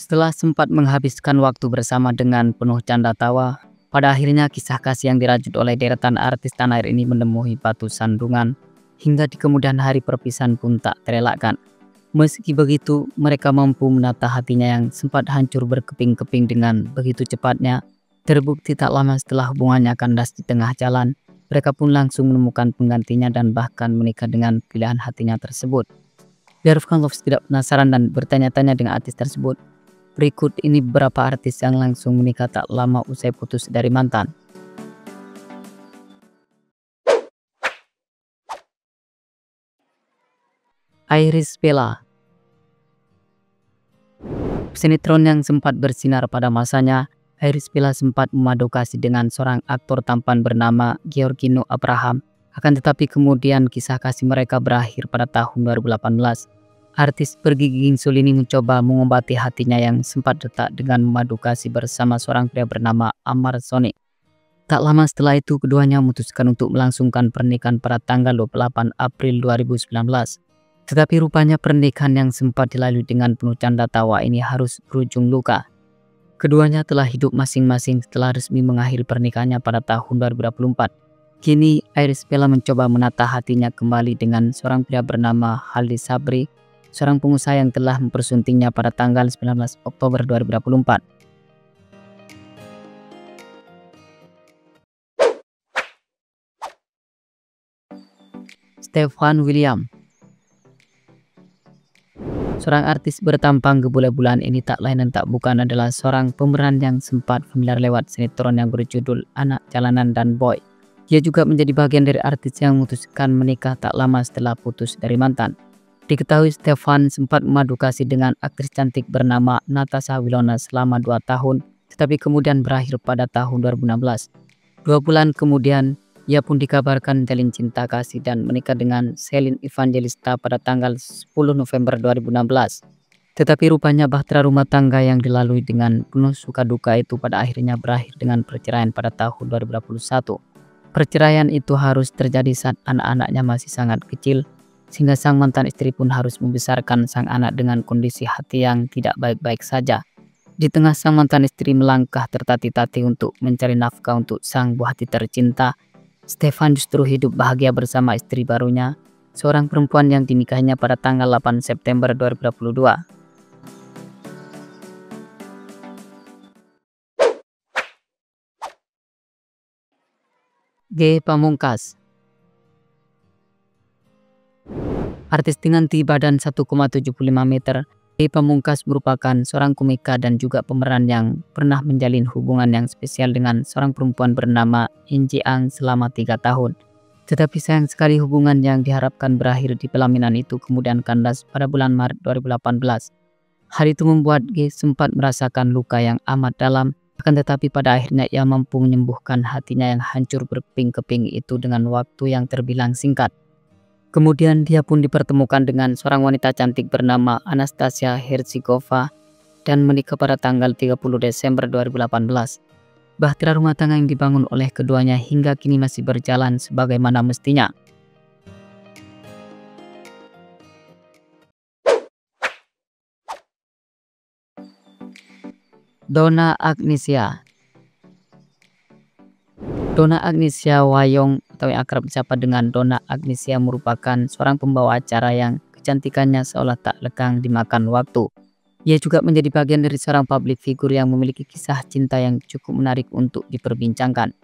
Setelah sempat menghabiskan waktu bersama dengan penuh canda tawa, pada akhirnya kisah kasih yang dirajut oleh deretan artis tanah air ini menemui batu sandungan. Hingga di kemudian hari perpisahan pun tak terelakkan. Meski begitu, mereka mampu menata hatinya yang sempat hancur berkeping-keping dengan begitu cepatnya. Terbukti tak lama setelah hubungannya kandas di tengah jalan, mereka pun langsung menemukan penggantinya dan bahkan menikah dengan pilihan hatinya tersebut. Biar fans tidak penasaran dan bertanya-tanya dengan artis tersebut, berikut ini beberapa artis yang langsung menikah tak lama usai putus dari mantan. Iris Bella, sinetron yang sempat bersinar pada masanya, Iris Bella sempat memadu kasih dengan seorang aktor tampan bernama Giorgino Abraham. Akan tetapi kemudian kisah kasih mereka berakhir pada tahun 2018. Artis bergigi gingsul ini mencoba mengobati hatinya yang sempat retak dengan memadu kasih bersama seorang pria bernama Amar Sonic. Tak lama setelah itu keduanya memutuskan untuk melangsungkan pernikahan pada tanggal 28 April 2019. Tetapi rupanya pernikahan yang sempat dilalui dengan penuh canda tawa ini harus berujung luka. Keduanya telah hidup masing-masing setelah resmi mengakhiri pernikahannya pada tahun 2024. Kini Iris Bella mencoba menata hatinya kembali dengan seorang pria bernama Haldi Sabri, seorang pengusaha yang telah mempersuntingnya pada tanggal 19 Oktober 2024. Stefan William, seorang artis bertampang gebule-bulan ini tak lain dan tak bukan adalah seorang pemeran yang sempat familiar lewat sinetron yang berjudul Anak Jalanan dan Boy. Dia juga menjadi bagian dari artis yang memutuskan menikah tak lama setelah putus dari mantan. Diketahui Stefan sempat memadu kasih dengan aktris cantik bernama Natasha Wilona selama 2 tahun, tetapi kemudian berakhir pada tahun 2016. 2 bulan kemudian, ia pun dikabarkan menjalin cinta kasih dan menikah dengan Celine Evangelista pada tanggal 10 November 2016. Tetapi rupanya bahtera rumah tangga yang dilalui dengan penuh suka duka itu pada akhirnya berakhir dengan perceraian pada tahun 2021. Perceraian itu harus terjadi saat anak-anaknya masih sangat kecil, sehingga sang mantan istri pun harus membesarkan sang anak dengan kondisi hati yang tidak baik-baik saja. Di tengah sang mantan istri melangkah tertatih-tatih untuk mencari nafkah untuk sang buah hati tercinta, Stefan justru hidup bahagia bersama istri barunya, seorang perempuan yang dinikahinya pada tanggal 8 September 2022. Ge Pamungkas, artis dengan tinggi badan 1,75 meter, Ge Pamungkas merupakan seorang komika dan juga pemeran yang pernah menjalin hubungan yang spesial dengan seorang perempuan bernama In Ji Ang selama 3 tahun. Tetapi sayang sekali hubungan yang diharapkan berakhir di pelaminan itu kemudian kandas pada bulan Maret 2018. Hal itu membuat Ge sempat merasakan luka yang amat dalam, akan tetapi pada akhirnya ia mampu menyembuhkan hatinya yang hancur berkeping-keping itu dengan waktu yang terbilang singkat. Kemudian dia pun dipertemukan dengan seorang wanita cantik bernama Anastasia Herzigova dan menikah pada tanggal 30 Desember 2018. Bahtera rumah tangga yang dibangun oleh keduanya hingga kini masih berjalan sebagaimana mestinya. Donna Agnesia, Donna Agnesia Wayong atau yang akrab disapa dengan Donna Agnesia merupakan seorang pembawa acara yang kecantikannya seolah tak lekang dimakan waktu. Ia juga menjadi bagian dari seorang public figure yang memiliki kisah cinta yang cukup menarik untuk diperbincangkan.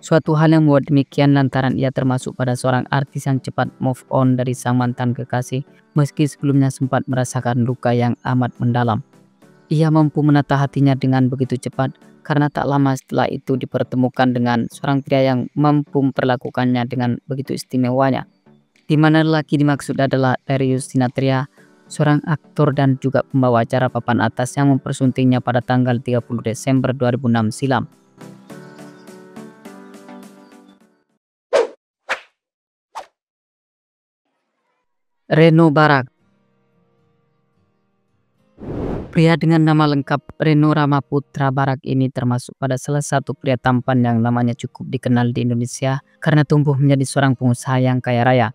Suatu hal yang membuat demikian lantaran ia termasuk pada seorang artis yang cepat move on dari sang mantan kekasih meski sebelumnya sempat merasakan luka yang amat mendalam. Ia mampu menata hatinya dengan begitu cepat karena tak lama setelah itu dipertemukan dengan seorang pria yang mampu memperlakukannya dengan begitu istimewanya. Di mana lelaki dimaksud adalah Darius Sinathrya, seorang aktor dan juga pembawa acara papan atas yang mempersuntingnya pada tanggal 30 Desember 2006 silam. Reno Barak, pria dengan nama lengkap Reno Ramaputra Barak ini termasuk pada salah satu pria tampan yang namanya cukup dikenal di Indonesia karena tumbuh menjadi seorang pengusaha yang kaya raya.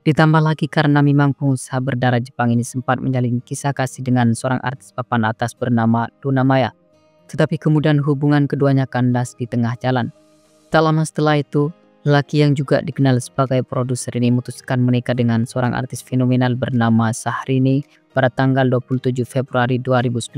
Ditambah lagi karena memang pengusaha berdarah Jepang ini sempat menjalin kisah kasih dengan seorang artis papan atas bernama Luna Maya. Tetapi kemudian hubungan keduanya kandas di tengah jalan. Tak lama setelah itu, lelaki yang juga dikenal sebagai produser ini memutuskan menikah dengan seorang artis fenomenal bernama Syahrini pada tanggal 27 Februari 2019.